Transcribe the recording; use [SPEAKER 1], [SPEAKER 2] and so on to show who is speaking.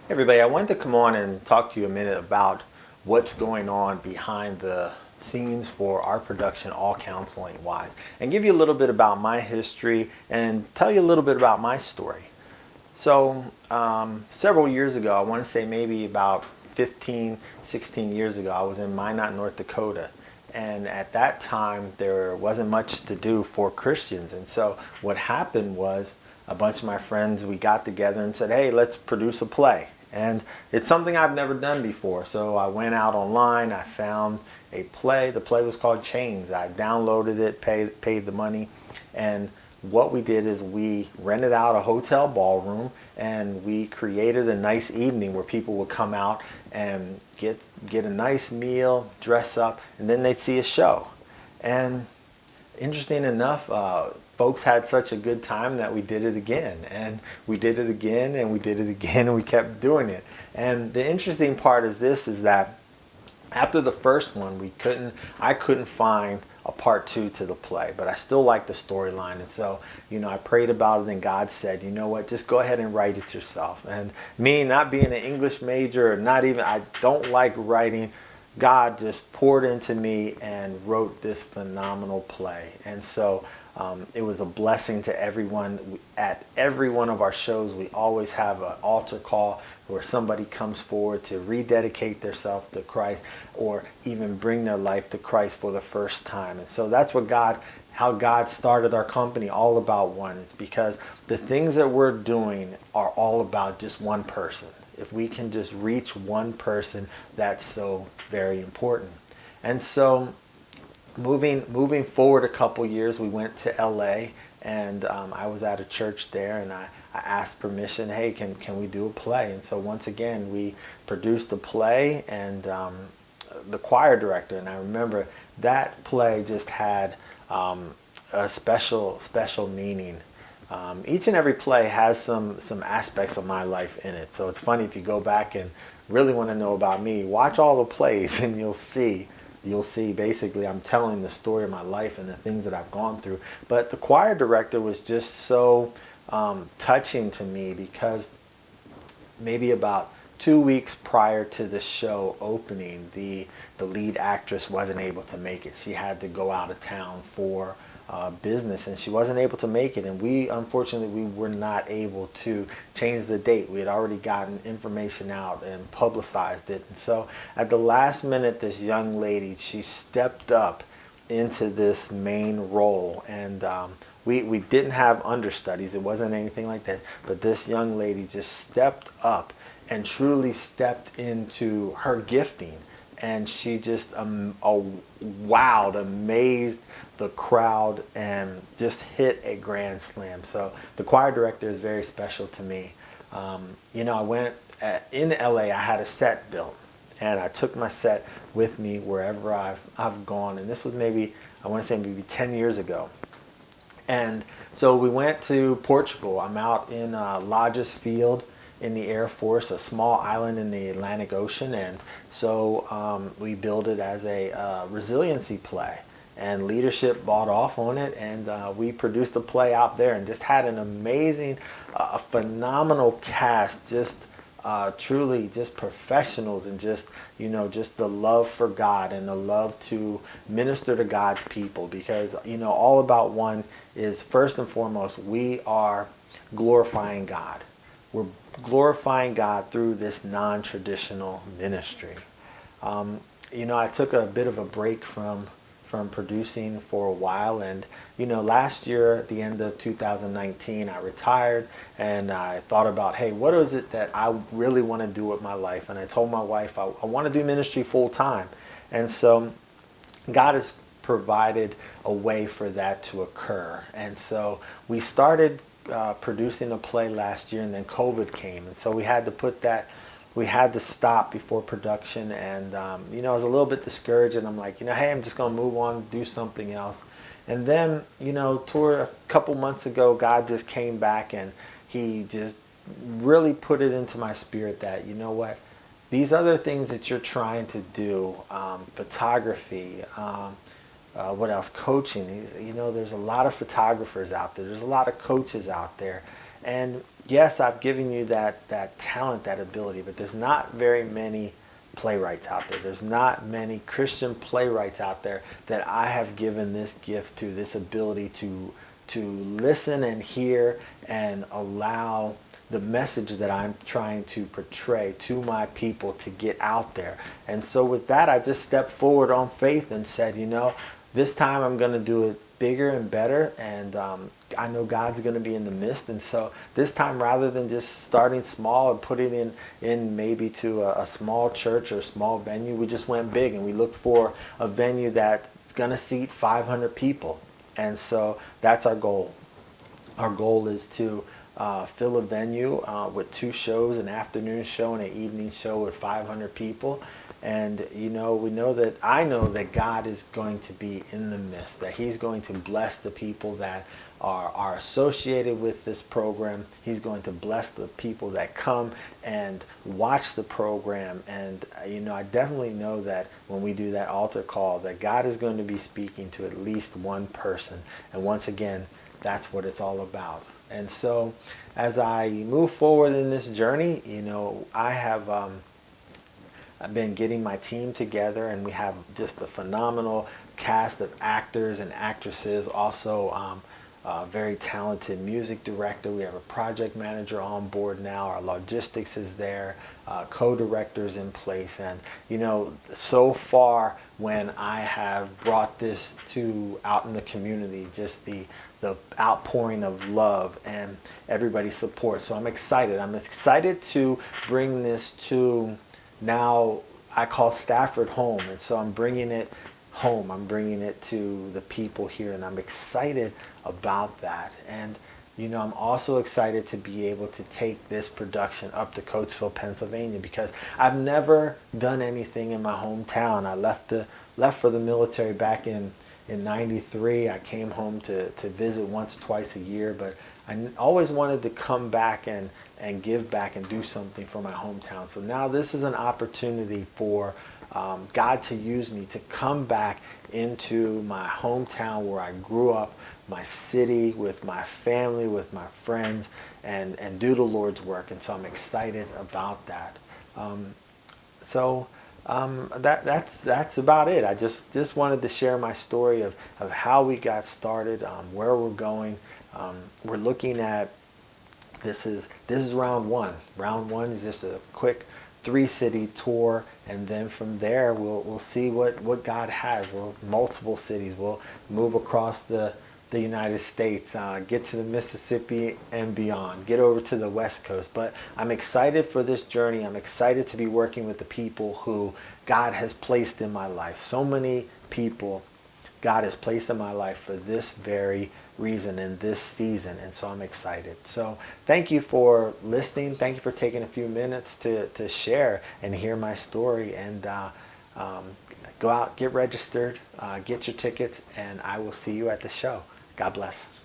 [SPEAKER 1] Hey everybody, I wanted to come on and talk to you a minute about what's going on behind the scenes for our production, All Counseling Wise, and give you a little bit about my history and tell you a little bit about my story. Several years ago, I want to say maybe about 15, 16 years ago, I was in Minot, North Dakota. And at that time, there wasn't much to do for Christians. And so what happened was a bunch of my friends, we got together and said, hey, let's produce a play. And it's something I've never done before. So I went out online, I found a play. The play was called Chains. I downloaded it, paid the money. And what we did is we rented out a hotel ballroom and we created a nice evening where people would come out and get a nice meal, dress up, and then they'd see a show. And interesting enough, folks had such a good time that we did it again, and we did it again, and we did it again, and we kept doing it. And the interesting part is this: is that after the first one, I couldn't find a part two to the play, but I still liked the storyline. And so, I prayed about it, and God said, you know what, just go ahead and write it yourself. And me not being an English major, I don't like writing. God just poured into me and wrote this phenomenal play. And so it was a blessing to everyone. At every one of our shows, we always have an altar call where somebody comes forward to rededicate themselves to Christ or even bring their life to Christ for the first time. And so that's how God started our company, All About One. It's because the things that we're doing are all about just one person. If we can just reach one person, that's so very important. And so moving forward a couple years, we went to LA, and I was at a church there, and I asked permission, hey, can we do a play? And so once again, we produced a play, and the choir director, and I remember that play just had a special meaning. Each and every play has some aspects of my life in it. So it's funny, if you go back and really want to know about me, watch all the plays and you'll see basically I'm telling the story of my life and the things that I've gone through. But the choir director was just so touching to me, because maybe about 2 weeks prior to the show opening, the lead actress wasn't able to make it. She had to go out of town for business, and she wasn't able to make it, and unfortunately we were not able to change the date. We had already gotten information out and publicized it. And so at the last minute, this young lady, she stepped up into this main role, and we didn't have understudies. It wasn't anything like that, but this young lady just stepped up and truly stepped into her gifting, and she just wowed, amazed the crowd, and just hit a grand slam. So the choir director is very special to me. I went in LA. I had a set built, and I took my set with me wherever I've gone. And this was maybe 10 years ago. And so we went to Portugal. I'm out in Lodges Field in the Air Force, a small island in the Atlantic Ocean. And so we built it as a resiliency play. And leadership bought off on it, and we produced a play out there and just had an amazing, phenomenal cast, just truly just professionals, and just the love for God and the love to minister to God's people. Because All About One is, first and foremost, we are glorifying God. We're glorifying God through this non-traditional ministry. I took a bit of a break from producing for a while, and last year at the end of 2019 I retired, and I thought about, hey, what is it that I really want to do with my life? And I told my wife I want to do ministry full time. And so God has provided a way for that to occur. And so we started producing a play last year, and then COVID came, and so we had to stop before production. And I was a little bit discouraged, and I'm like, hey, I'm just going to move on, do something else. And then toward a couple months ago, God just came back, and he just really put it into my spirit that, what, these other things that you're trying to do, photography, what else, coaching, there's a lot of photographers out there, there's a lot of coaches out there, And yes, I've given you that talent, that ability, but there's not very many playwrights out there. There's not many Christian playwrights out there that I have given this gift to, this ability to listen and hear and allow the message that I'm trying to portray to my people to get out there. And so with that, I just stepped forward on faith and said, this time I'm going to do it bigger and better, and I know God's going to be in the midst. And so this time, rather than just starting small and putting in maybe to a small church or a small venue, we just went big, and we looked for a venue that's going to seat 500 people. And so that's our goal. Our goal is to fill a venue with 2 shows, an afternoon show and an evening show with 500 people. And we know that I know that God is going to be in the midst, that he's going to bless the people that are associated with this program. He's going to bless the people that come and watch the program. And I definitely know that when we do that altar call, that God is going to be speaking to at least one person. And once again, that's what it's all about. And so as I move forward in this journey, I've been getting my team together, and we have just a phenomenal cast of actors and actresses. Also, a very talented music director. We have a project manager on board now. Our logistics is there. Co-directors in place. And so far when I have brought this to out in the community, just the outpouring of love and everybody's support. So I'm excited. I'm excited to bring this to, now I call Stafford home. And so I'm bringing it home. I'm bringing it to the people here, and I'm excited about that. And I'm also excited to be able to take this production up to Coatesville, Pennsylvania, because I've never done anything in my hometown. I left for the military back in 93. I came home to visit once, twice a year, but I always wanted to come back and give back and do something for my hometown. So now this is an opportunity for God to use me to come back into my hometown where I grew up, my city, with my family, with my friends, and do the Lord's work. And so I'm excited about that. That's about it. I just wanted to share my story of how we got started, where we're going. We're looking at, this is round 1. Round 1 is just a quick 3-city tour, and then from there we'll see what God has. We'll multiple cities. We'll move across the United States, get to the Mississippi and beyond, get over to the West Coast. But I'm excited for this journey. I'm excited to be working with the people who God has placed in my life. So many people God has placed in my life for this very reason in this season, and so I'm excited. So thank you for listening. Thank you for taking a few minutes to share and hear my story. And go out, get registered, get your tickets, and I will see you at the show. God bless.